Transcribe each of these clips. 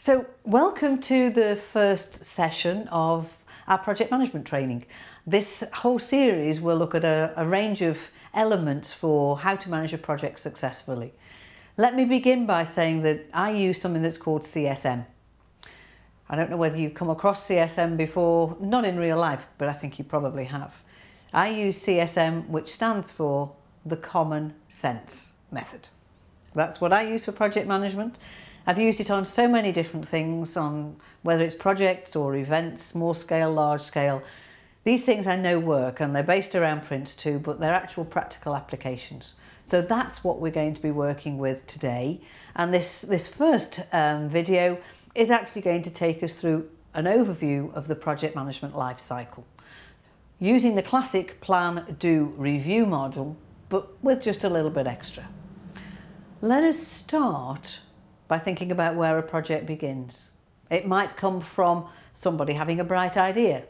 So welcome to the first session of our project management training. This whole series will look at a range of elements for how to manage a project successfully. Let me begin by saying that I use something that's called CSM. I don't know whether you've come across CSM before, not in real life, but I think you probably have. I use CSM, which stands for the Common Sense Method. That's what I use for project management. I've used it on so many different things, on whether it's projects or events, small scale, large scale. These things I know work, and they're based around Prince2, but they're actual practical applications. So that's what we're going to be working with today. And this first video is actually going to take us through an overview of the project management life cycle, using the classic plan, do, review model, but with just a little bit extra. Let us start by thinking about where a project begins. It might come from somebody having a bright idea,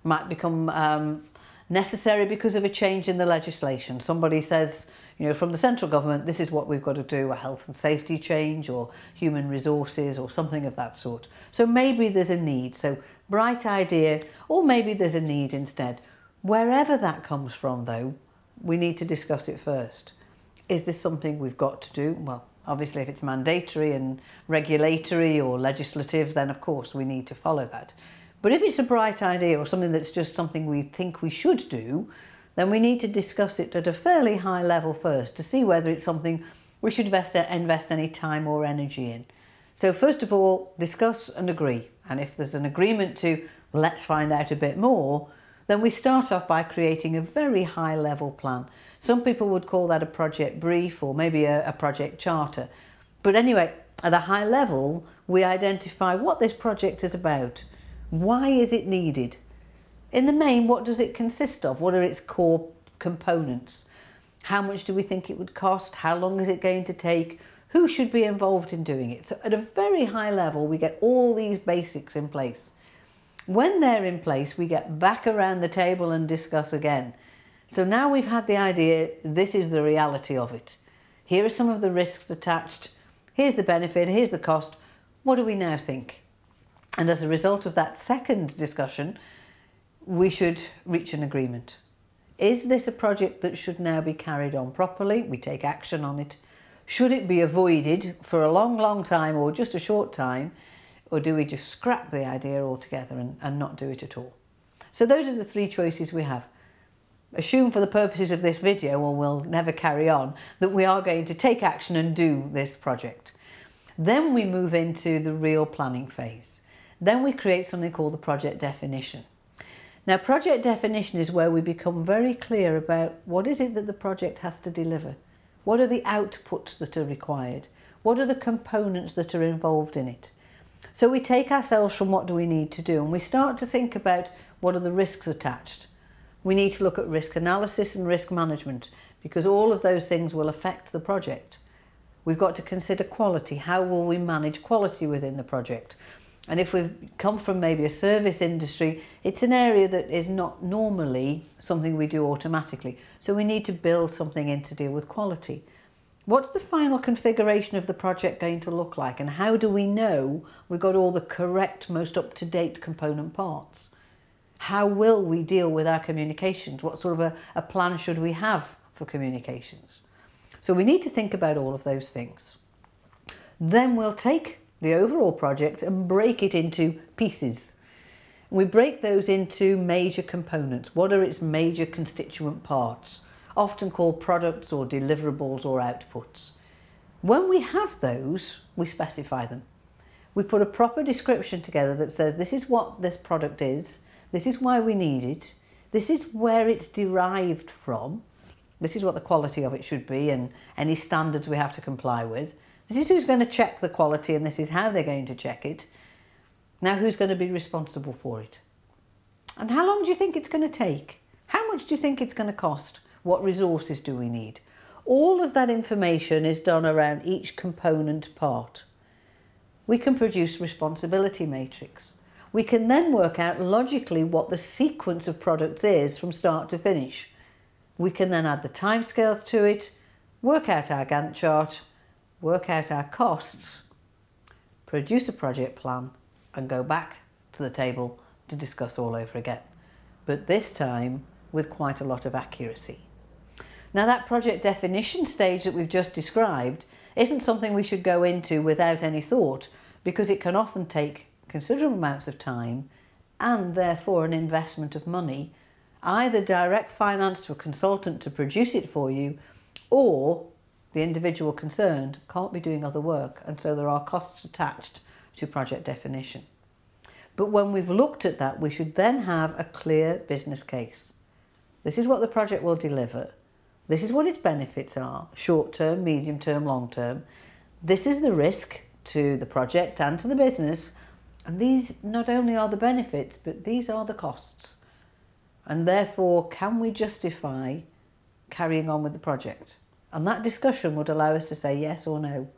might become necessary because of a change in the legislation. Somebody says, you know, from the central government, this is what we've got to do, a health and safety change or human resources or something of that sort. So maybe there's a need, so bright idea, or maybe there's a need instead. Wherever that comes from though, we need to discuss it first. Is this something we've got to do? Well, obviously if it's mandatory and regulatory or legislative, then of course we need to follow that. But if it's a bright idea or something that's just something we think we should do, then we need to discuss it at a fairly high level first to see whether it's something we should invest any time or energy in. So first of all, discuss and agree. And if there's an agreement to let's find out a bit more, then we start off by creating a very high level plan. Some people would call that a project brief or maybe a project charter. But anyway, at a high level, we identify what this project is about. Why is it needed? In the main, what does it consist of? What are its core components? How much do we think it would cost? How long is it going to take? Who should be involved in doing it? So at a very high level, we get all these basics in place. When they're in place, we get back around the table and discuss again. So now we've had the idea, this is the reality of it. Here are some of the risks attached. Here's the benefit, here's the cost. What do we now think? And as a result of that second discussion, we should reach an agreement. Is this a project that should now be carried on properly? We take action on it. Should it be avoided for a long, long time or just a short time? Or do we just scrap the idea altogether and not do it at all? So those are the three choices we have. Assume for the purposes of this video, or we'll never carry on, that we are going to take action and do this project. Then we move into the real planning phase. Then we create something called the project definition. Now, project definition is where we become very clear about what is it that the project has to deliver. What are the outputs that are required? What are the components that are involved in it? So we take ourselves from what do we need to do and we start to think about what are the risks attached. We need to look at risk analysis and risk management because all of those things will affect the project. We've got to consider quality. How will we manage quality within the project? And if we've come from maybe a service industry, it's an area that is not normally something we do automatically. So we need to build something in to deal with quality. What's the final configuration of the project going to look like? And how do we know we've got all the correct, most up-to-date component parts? How will we deal with our communications? What sort of a plan should we have for communications? So we need to think about all of those things. Then we'll take the overall project and break it into pieces. We break those into major components. What are its major constituent parts? Often called products or deliverables or outputs. When we have those, we specify them. We put a proper description together that says this is what this product is, this is why we need it, this is where it's derived from, this is what the quality of it should be and any standards we have to comply with. This is who's going to check the quality and this is how they're going to check it. Now who's going to be responsible for it? And how long do you think it's going to take? How much do you think it's going to cost? What resources do we need? All of that information is done around each component part. We can produce responsibility matrix. We can then work out logically what the sequence of products is from start to finish. We can then add the timescales to it, work out our Gantt chart, work out our costs, produce a project plan and go back to the table to discuss all over again. But this time with quite a lot of accuracy. Now that project definition stage that we've just described isn't something we should go into without any thought, because it can often take considerable amounts of time and therefore an investment of money, either direct finance to a consultant to produce it for you, or the individual concerned can't be doing other work, and so there are costs attached to project definition. But when we've looked at that, we should then have a clear business case. This is what the project will deliver. This is what its benefits are, short term, medium term, long term. This is the risk to the project and to the business. And these not only are the benefits, but these are the costs. And therefore, can we justify carrying on with the project? And that discussion would allow us to say yes or no.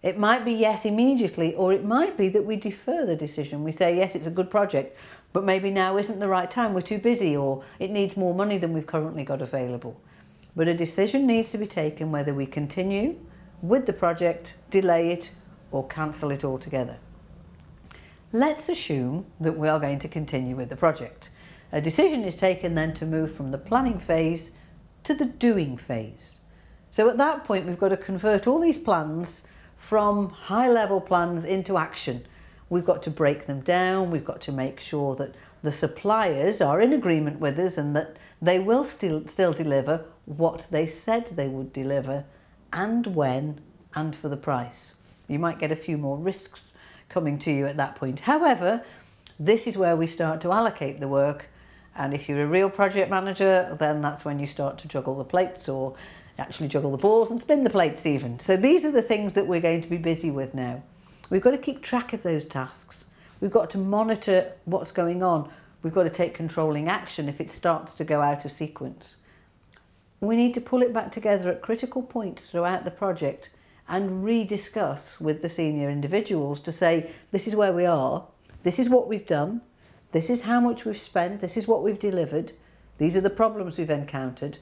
It might be yes immediately, or it might be that we defer the decision. We say, yes, it's a good project, but maybe now isn't the right time, we're too busy, or it needs more money than we've currently got available. But a decision needs to be taken whether we continue with the project, delay it, or cancel it altogether. Let's assume that we are going to continue with the project. A decision is taken then to move from the planning phase to the doing phase. So at that point, we've got to convert all these plans from high-level plans into action. We've got to break them down. We've got to make sure that the suppliers are in agreement with us and that they will still deliver what they said they would deliver, and when, and for the price. You might get a few more risks coming to you at that point. However, this is where we start to allocate the work, and if you're a real project manager, then that's when you start to juggle the plates, or actually juggle the balls and spin the plates even. So these are the things that we're going to be busy with now. We've got to keep track of those tasks. We've got to monitor what's going on. We've got to take controlling action if it starts to go out of sequence. We need to pull it back together at critical points throughout the project and rediscuss with the senior individuals to say, this is where we are, this is what we've done, this is how much we've spent, this is what we've delivered, these are the problems we've encountered,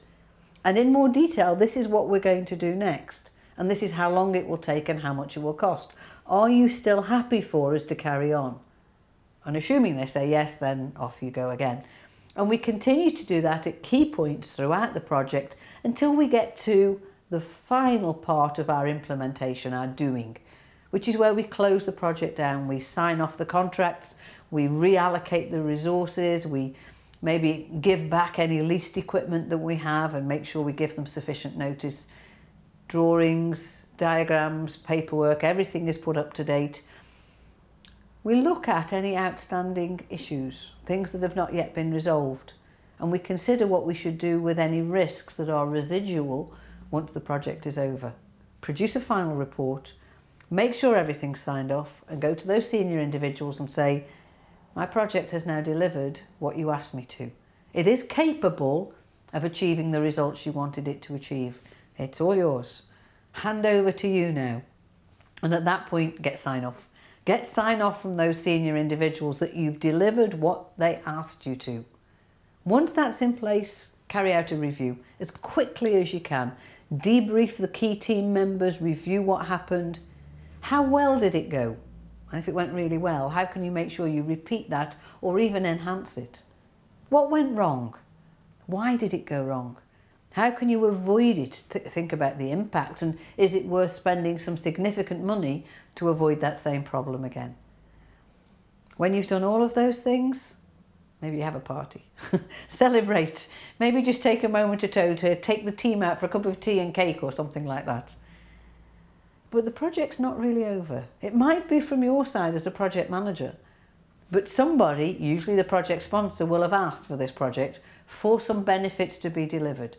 and in more detail, this is what we're going to do next, and this is how long it will take and how much it will cost. Are you still happy for us to carry on? And assuming they say yes, then off you go again. And we continue to do that at key points throughout the project until we get to the final part of our implementation, our doing, which is where we close the project down. We sign off the contracts, we reallocate the resources, we maybe give back any leased equipment that we have and make sure we give them sufficient notice. Drawings, diagrams, paperwork, everything is put up to date. We look at any outstanding issues, things that have not yet been resolved, and we consider what we should do with any risks that are residual once the project is over. Produce a final report, make sure everything's signed off, and go to those senior individuals and say, my project has now delivered what you asked me to. It is capable of achieving the results you wanted it to achieve. It's all yours. Hand over to you now. And at that point, get sign off. Get sign off from those senior individuals that you've delivered what they asked you to. Once that's in place, carry out a review as quickly as you can. Debrief the key team members, review what happened. How well did it go? And if it went really well, how can you make sure you repeat that or even enhance it? What went wrong? Why did it go wrong? How can you avoid it? Think about the impact, and is it worth spending some significant money to avoid that same problem again? When you've done all of those things, maybe you have a party. Celebrate. Maybe just take a moment or two to take the team out for a cup of tea and cake or something like that. But the project's not really over. It might be from your side as a project manager, but somebody, usually the project sponsor, will have asked for this project for some benefits to be delivered.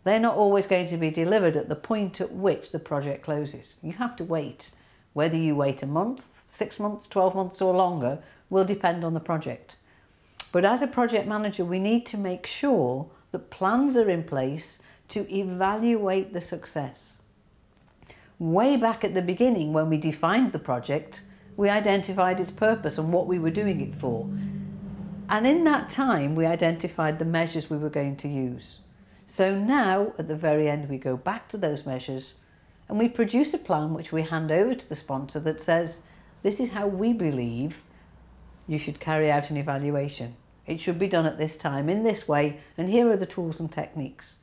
They're not always going to be delivered at the point at which the project closes. You have to wait. Whether you wait a month, 6 months, 12 months or longer will depend on the project. But as a project manager, we need to make sure that plans are in place to evaluate the success. Way back at the beginning, when we defined the project, we identified its purpose and what we were doing it for. And in that time, we identified the measures we were going to use. So now, at the very end, we go back to those measures and we produce a plan which we hand over to the sponsor that says, this is how we believe you should carry out an evaluation. It should be done at this time, in this way, and here are the tools and techniques.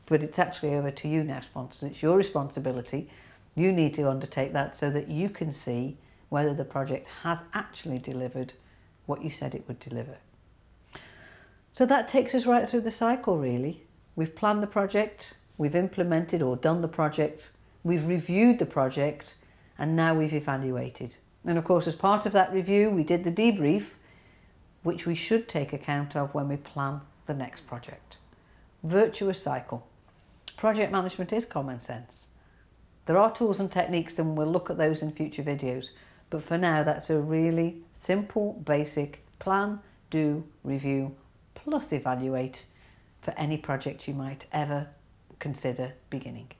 But it's actually over to you now, sponsors. It's your responsibility. You need to undertake that so that you can see whether the project has actually delivered what you said it would deliver. So that takes us right through the cycle, really. We've planned the project, we've implemented or done the project, we've reviewed the project, and now we've evaluated. And of course, as part of that review, we did the debrief, which we should take account of when we plan the next project. Virtuous cycle. Project management is common sense. There are tools and techniques, and we'll look at those in future videos. But for now, that's a really simple, basic plan, do, review, plus evaluate for any project you might ever consider beginning.